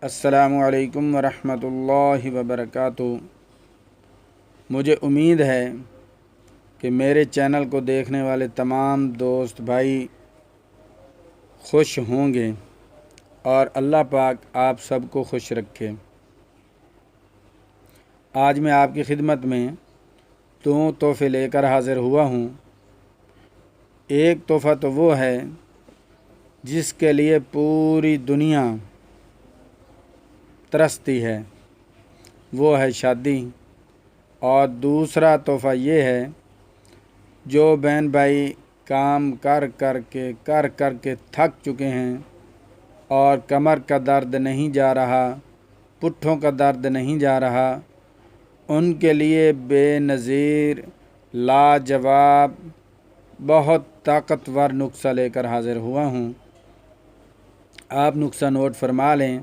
السلام علیکم ورحمۃ اللہ وبرکاتہ۔ مجھے امید ہے کہ میرے چینل کو دیکھنے والے تمام دوست بھائی خوش ہوں گے اور اللہ پاک آپ سب کو خوش رکھے۔ آج میں آپ کی خدمت میں دو تحفے لے کر حاضر ہوا ہوں۔ ایک تحفہ تو وہ ہے جس کے لیے پوری دنیا ترستی ہے، وہ ہے شادی، اور دوسرا تحفہ یہ ہے جو بہن بھائی کام کر کر کے تھک چکے ہیں اور کمر کا درد نہیں جا رہا، پٹھوں کا درد نہیں جا رہا، ان کے لیے بے نظیر لاجواب بہت طاقتور نسخہ لے کر حاضر ہوا ہوں۔ آپ نسخہ نوٹ فرما لیں۔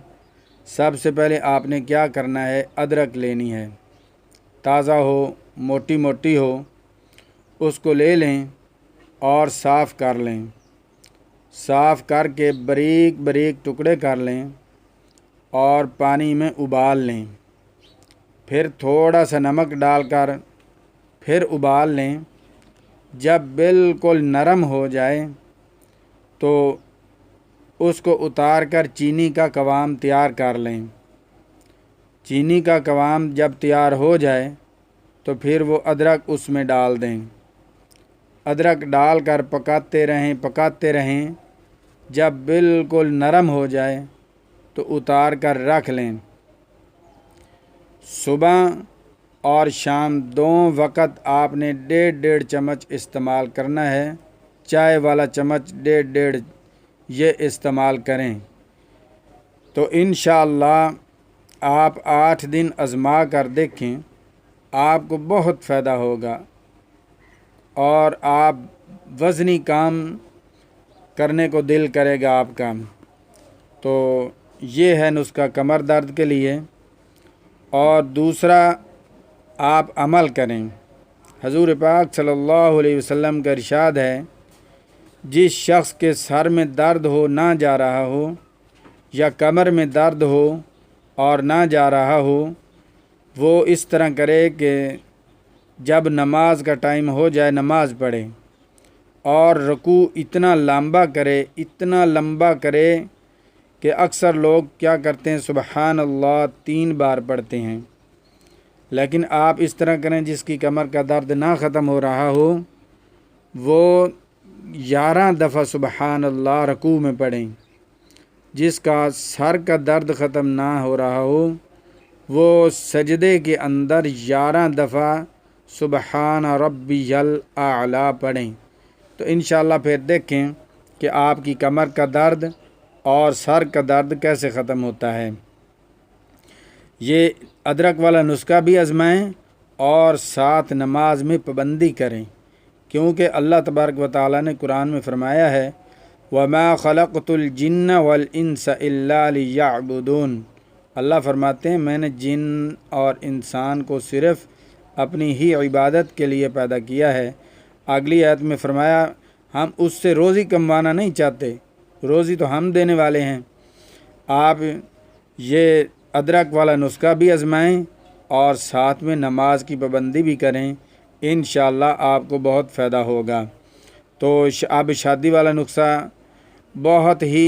سب سے پہلے آپ نے کیا کرنا ہے، ادرک لینی ہے، تازہ ہو، موٹی موٹی ہو، اس کو لے لیں اور صاف کر لیں۔ صاف کر کے باریک باریک ٹکڑے کر لیں اور پانی میں ابال لیں۔ پھر تھوڑا سا نمک ڈال کر پھر ابال لیں۔ جب بالکل نرم ہو جائے تو اس کو اتار کر چینی کا قوام تیار کر لیں۔ چینی کا قوام جب تیار ہو جائے تو پھر وہ ادرک اس میں ڈال دیں۔ ادرک ڈال کر پکاتے رہیں۔ جب بالکل نرم ہو جائے تو اتار کر رکھ لیں۔ صبح اور شام دونوں وقت آپ نے 1.5 چمچ استعمال کرنا ہے۔ چائے والا چمچ 1.5 یہ استعمال کریں تو انشاءاللہ آپ 8 دن آزما کر دیکھیں، آپ کو بہت فائدہ ہوگا اور آپ وزنی کام کرنے کو دل کرے گا آپ کا۔ تو یہ ہے نسخہ کمر درد کے لیے۔ اور دوسرا آپ عمل کریں۔ حضور پاک صلی اللہ علیہ وسلم کا ارشاد ہے، جس شخص کے سر میں درد ہو نہ جا رہا ہو، یا کمر میں درد ہو اور نہ جا رہا ہو، وہ اس طرح کرے کہ جب نماز کا ٹائم ہو جائے نماز پڑھے اور رکوع اتنا لمبا کرے کہ اکثر لوگ کیا کرتے ہیں، سبحان اللہ 3 بار پڑھتے ہیں، لیکن آپ اس طرح کریں جس کی کمر کا درد نہ ختم ہو رہا ہو، وہ 11 دفعہ سبحان اللہ رکوع میں پڑھیں۔ جس کا سر کا درد ختم نہ ہو رہا ہو، وہ سجدے کے اندر 11 دفعہ سبحان ربی الاعلیٰ پڑھیں۔ تو انشاءاللہ پھر دیکھیں کہ آپ کی کمر کا درد اور سر کا درد کیسے ختم ہوتا ہے۔ یہ ادرک والا نسخہ بھی آزمائیں اور ساتھ نماز میں پابندی کریں، کیونکہ اللہ تبارک و تعالیٰ نے قرآن میں فرمایا ہے، وَمَا خَلَقْتُ الْجِنَّ وَالْإِنسَ إِلَّا لِيَعْبُدُونَ۔ اللہ فرماتے ہیں میں نے جن اور انسان کو صرف اپنی ہی عبادت کے لیے پیدا کیا ہے۔ اگلی آیت میں فرمایا، ہم اس سے روزی کموانا نہیں چاہتے، روزی تو ہم دینے والے ہیں۔ آپ یہ ادرک والا نسخہ بھی آزمائیں اور ساتھ میں نماز کی پابندی بھی کریں، انشاءاللہ آپ کو بہت فائدہ ہوگا۔ تو اب شادی والا نسخہ بہت ہی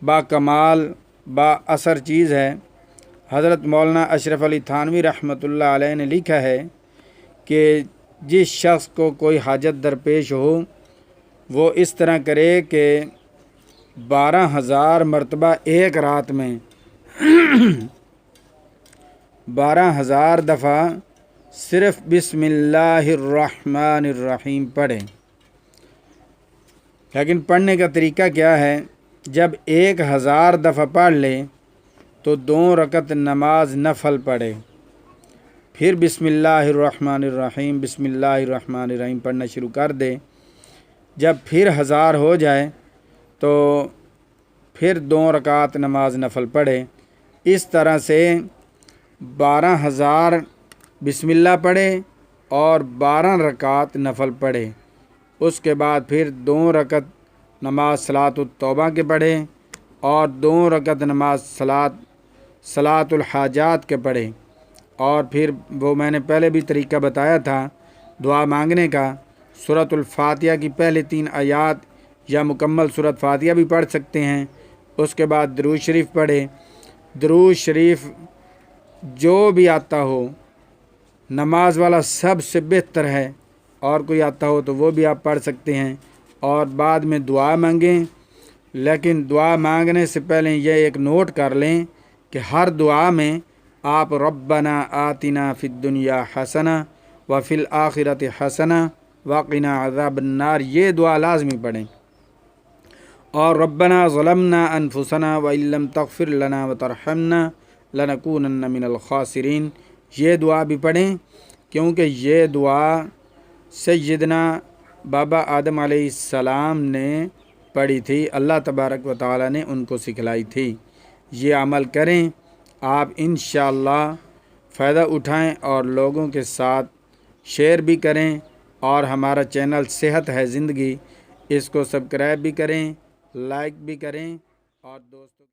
باکمال با اثر چیز ہے۔ حضرت مولانا اشرف علی تھانوی رحمۃ اللہ علیہ نے لکھا ہے کہ جس شخص کو کوئی حاجت درپیش ہو، وہ اس طرح کرے کہ 12,000 مرتبہ ایک رات میں 12,000 دفعہ صرف بسم اللہ الرحمن الرحیم پڑھیں۔ لیکن پڑھنے کا طریقہ کیا ہے، جب 1,000 دفعہ پڑھ لے تو 2 رکعت نماز نفل پڑھے، پھر بسم اللہ الرحمن الرحیم پڑھنا شروع کر دے۔ جب پھر 1000 ہو جائے تو پھر 2 رکعت نماز نفل پڑھے۔ اس طرح سے 12,000 بسم اللہ پڑھے اور 12 رکعت نفل پڑھے۔ اس کے بعد پھر 2 رکعت نماز صلاۃ التوبہ کے پڑھے اور 2 رکعت نماز صلاۃ صلاۃ الحاجات کے پڑھے، اور پھر وہ میں نے پہلے بھی طریقہ بتایا تھا دعا مانگنے کا، سورۃ الفاتحہ کی پہلے 3 آیات یا مکمل سورۃ فاتحہ بھی پڑھ سکتے ہیں، اس کے بعد درود شریف پڑھے۔ درود شریف جو بھی آتا ہو نماز والا سب سے بہتر ہے، اور کوئی آتا ہو تو وہ بھی آپ پڑھ سکتے ہیں، اور بعد میں دعا مانگیں۔ لیکن دعا مانگنے سے پہلے یہ ایک نوٹ کر لیں کہ ہر دعا میں آپ ربنا آتنا فی الدنیا حسنہ وفی الآخرۃ حسنہ وقنا عذاب النار یہ دعا لازمی پڑھیں، اور ربنا ظلمنا انفسنا وان لم تغفر لنا وترحمنا لنکونن من الخاسرین یہ دعا بھی پڑھیں، کیونکہ یہ دعا سیدنا بابا آدم علیہ السلام نے پڑھی تھی، اللہ تبارک و تعالی نے ان کو سکھلائی تھی۔ یہ عمل کریں، آپ انشاءاللہ فائدہ اٹھائیں اور لوگوں کے ساتھ شیئر بھی کریں، اور ہمارا چینل صحت ہے زندگی اس کو سبسکرائب بھی کریں، لائک بھی کریں، اور دوستوں